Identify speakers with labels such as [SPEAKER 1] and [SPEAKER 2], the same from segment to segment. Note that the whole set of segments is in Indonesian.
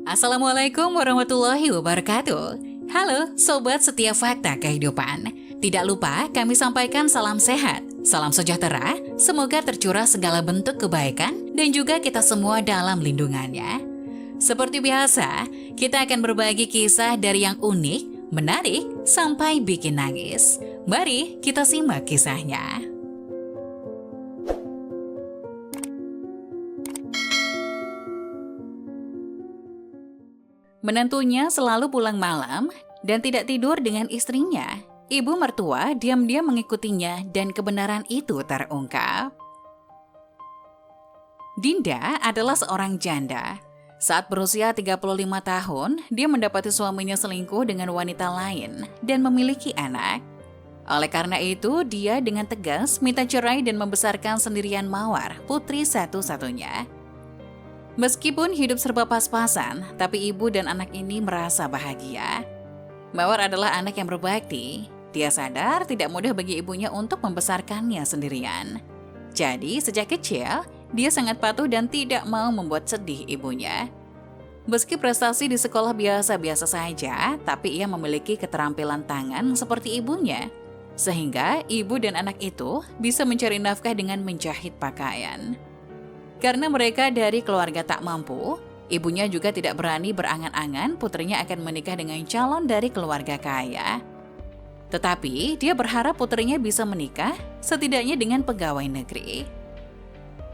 [SPEAKER 1] Assalamualaikum warahmatullahi wabarakatuh. Halo Sobat Setiap Fakta Kehidupan. Tidak lupa kami sampaikan salam sehat, salam sejahtera, semoga tercurah segala bentuk kebaikan dan juga kita semua dalam lindungannya. Seperti biasa, kita akan berbagi kisah dari yang unik, menarik, sampai bikin nangis. Mari kita simak kisahnya. Menantunya selalu pulang malam dan tidak tidur dengan istrinya. Ibu mertua diam-diam mengikutinya dan kebenaran itu terungkap. Dinda adalah seorang janda. Saat berusia 35 tahun, dia mendapati suaminya selingkuh dengan wanita lain dan memiliki anak. Oleh karena itu, dia dengan tegas minta cerai dan membesarkan sendirian Mawar, putri satu-satunya. Meskipun hidup serba pas-pasan, tapi ibu dan anak ini merasa bahagia. Mawar adalah anak yang berbakti. Dia sadar tidak mudah bagi ibunya untuk membesarkannya sendirian. Jadi, sejak kecil, dia sangat patuh dan tidak mau membuat sedih ibunya. Meski prestasi di sekolah biasa-biasa saja, tapi ia memiliki keterampilan tangan seperti ibunya. Sehingga ibu dan anak itu bisa mencari nafkah dengan menjahit pakaian. Karena mereka dari keluarga tak mampu, ibunya juga tidak berani berangan-angan putrinya akan menikah dengan calon dari keluarga kaya. Tetapi dia berharap putrinya bisa menikah setidaknya dengan pegawai negeri.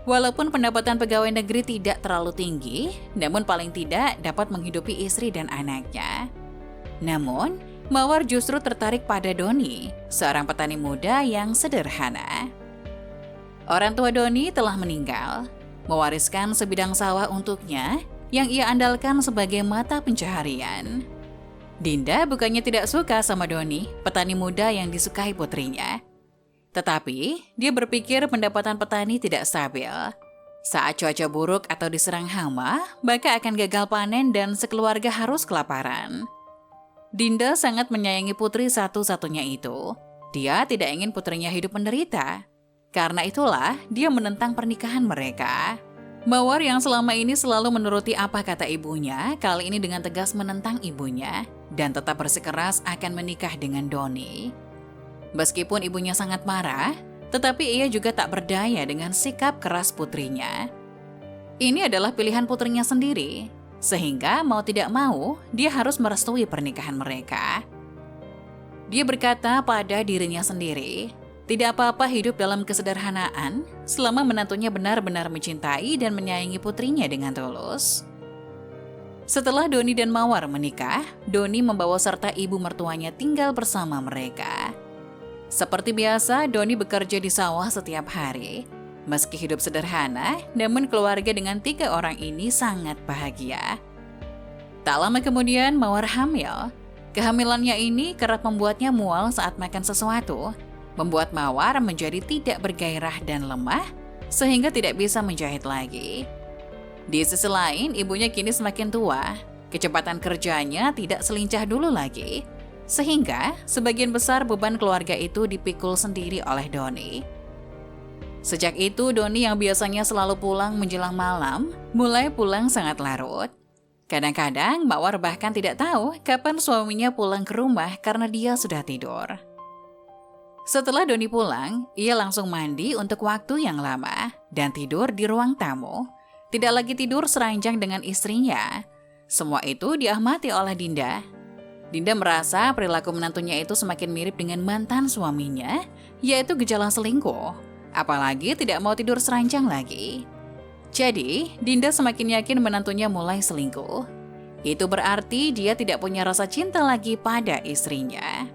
[SPEAKER 1] Walaupun pendapatan pegawai negeri tidak terlalu tinggi, namun paling tidak dapat menghidupi istri dan anaknya. Namun, Mawar justru tertarik pada Doni, seorang petani muda yang sederhana. Orang tua Doni telah meninggal, mewariskan sebidang sawah untuknya yang ia andalkan sebagai mata pencaharian. Dinda bukannya tidak suka sama Doni, petani muda yang disukai putrinya. Tetapi, dia berpikir pendapatan petani tidak stabil. Saat cuaca buruk atau diserang hama, maka akan gagal panen dan sekeluarga harus kelaparan. Dinda sangat menyayangi putri satu-satunya itu. Dia tidak ingin putrinya hidup menderita. Karena itulah, dia menentang pernikahan mereka. Mawar yang selama ini selalu menuruti apa kata ibunya, kali ini dengan tegas menentang ibunya dan tetap bersikeras akan menikah dengan Doni. Meskipun ibunya sangat marah, tetapi ia juga tak berdaya dengan sikap keras putrinya. Ini adalah pilihan putrinya sendiri, sehingga mau tidak mau, dia harus merestui pernikahan mereka. Dia berkata pada dirinya sendiri, tidak apa-apa hidup dalam kesederhanaan selama menantunya benar-benar mencintai dan menyayangi putrinya dengan tulus. Setelah Doni dan Mawar menikah, Doni membawa serta ibu mertuanya tinggal bersama mereka. Seperti biasa, Doni bekerja di sawah setiap hari. Meski hidup sederhana, namun keluarga dengan 3 orang ini sangat bahagia. Tak lama kemudian, Mawar hamil. Kehamilannya ini kerap membuatnya mual saat makan sesuatu, membuat Mawar menjadi tidak bergairah dan lemah, sehingga tidak bisa menjahit lagi. Di sisi lain, ibunya kini semakin tua. Kecepatan kerjanya tidak selincah dulu lagi. Sehingga, sebagian besar beban keluarga itu dipikul sendiri oleh Doni. Sejak itu, Doni yang biasanya selalu pulang menjelang malam, mulai pulang sangat larut. Kadang-kadang, Mawar bahkan tidak tahu kapan suaminya pulang ke rumah karena dia sudah tidur. Setelah Doni pulang, ia langsung mandi untuk waktu yang lama dan tidur di ruang tamu. Tidak lagi tidur seranjang dengan istrinya. Semua itu diamati oleh Dinda. Dinda merasa perilaku menantunya itu semakin mirip dengan mantan suaminya, yaitu gejala selingkuh. Apalagi tidak mau tidur seranjang lagi. Jadi, Dinda semakin yakin menantunya mulai selingkuh. Itu berarti dia tidak punya rasa cinta lagi pada istrinya.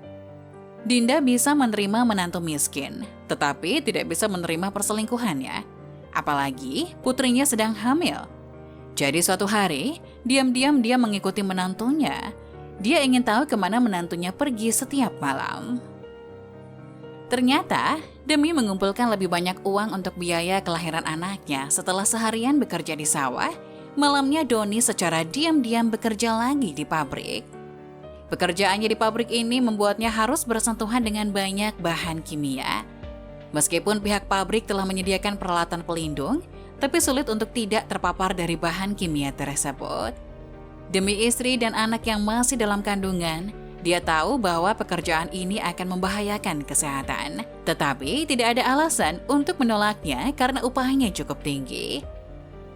[SPEAKER 1] Dinda bisa menerima menantu miskin, tetapi tidak bisa menerima perselingkuhannya. Apalagi putrinya sedang hamil. Jadi suatu hari, diam-diam dia mengikuti menantunya. Dia ingin tahu kemana menantunya pergi setiap malam. Ternyata, demi mengumpulkan lebih banyak uang untuk biaya kelahiran anaknya setelah seharian bekerja di sawah, malamnya Doni secara diam-diam bekerja lagi di pabrik. Pekerjaannya di pabrik ini membuatnya harus bersentuhan dengan banyak bahan kimia. Meskipun pihak pabrik telah menyediakan peralatan pelindung, tapi sulit untuk tidak terpapar dari bahan kimia tersebut. Demi istri dan anak yang masih dalam kandungan, dia tahu bahwa pekerjaan ini akan membahayakan kesehatan, tetapi tidak ada alasan untuk menolaknya karena upahnya cukup tinggi.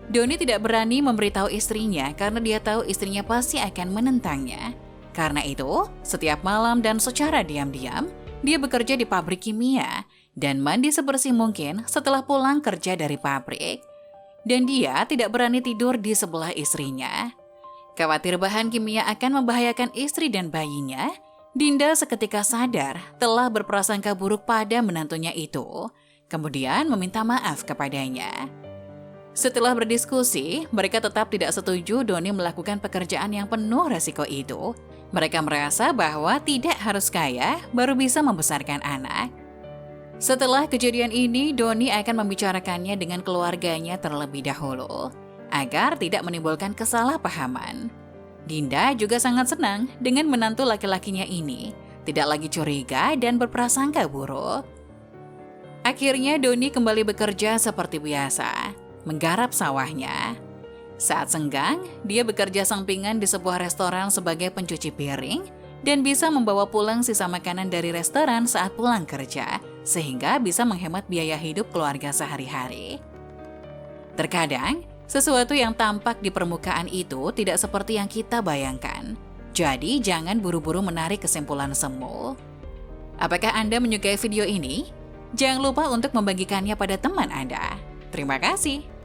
[SPEAKER 1] Doni tidak berani memberitahu istrinya karena dia tahu istrinya pasti akan menentangnya. Karena itu, setiap malam dan secara diam-diam, dia bekerja di pabrik kimia dan mandi sebersih mungkin setelah pulang kerja dari pabrik. Dan dia tidak berani tidur di sebelah istrinya. Khawatir bahan kimia akan membahayakan istri dan bayinya, Dinda seketika sadar telah berprasangka buruk pada menantunya itu, kemudian meminta maaf kepadanya. Setelah berdiskusi, mereka tetap tidak setuju Doni melakukan pekerjaan yang penuh resiko itu. Mereka merasa bahwa tidak harus kaya baru bisa membesarkan anak. Setelah kejadian ini, Doni akan membicarakannya dengan keluarganya terlebih dahulu, agar tidak menimbulkan kesalahpahaman. Dinda juga sangat senang dengan menantu laki-lakinya ini, tidak lagi curiga dan berprasangka buruk. Akhirnya Doni kembali bekerja seperti biasa, menggarap sawahnya. Saat senggang, dia bekerja sampingan di sebuah restoran sebagai pencuci piring dan bisa membawa pulang sisa makanan dari restoran saat pulang kerja, sehingga bisa menghemat biaya hidup keluarga sehari-hari. Terkadang, sesuatu yang tampak di permukaan itu tidak seperti yang kita bayangkan. Jadi, jangan buru-buru menarik kesimpulan semu. Apakah Anda menyukai video ini? Jangan lupa untuk membagikannya pada teman Anda. Terima kasih.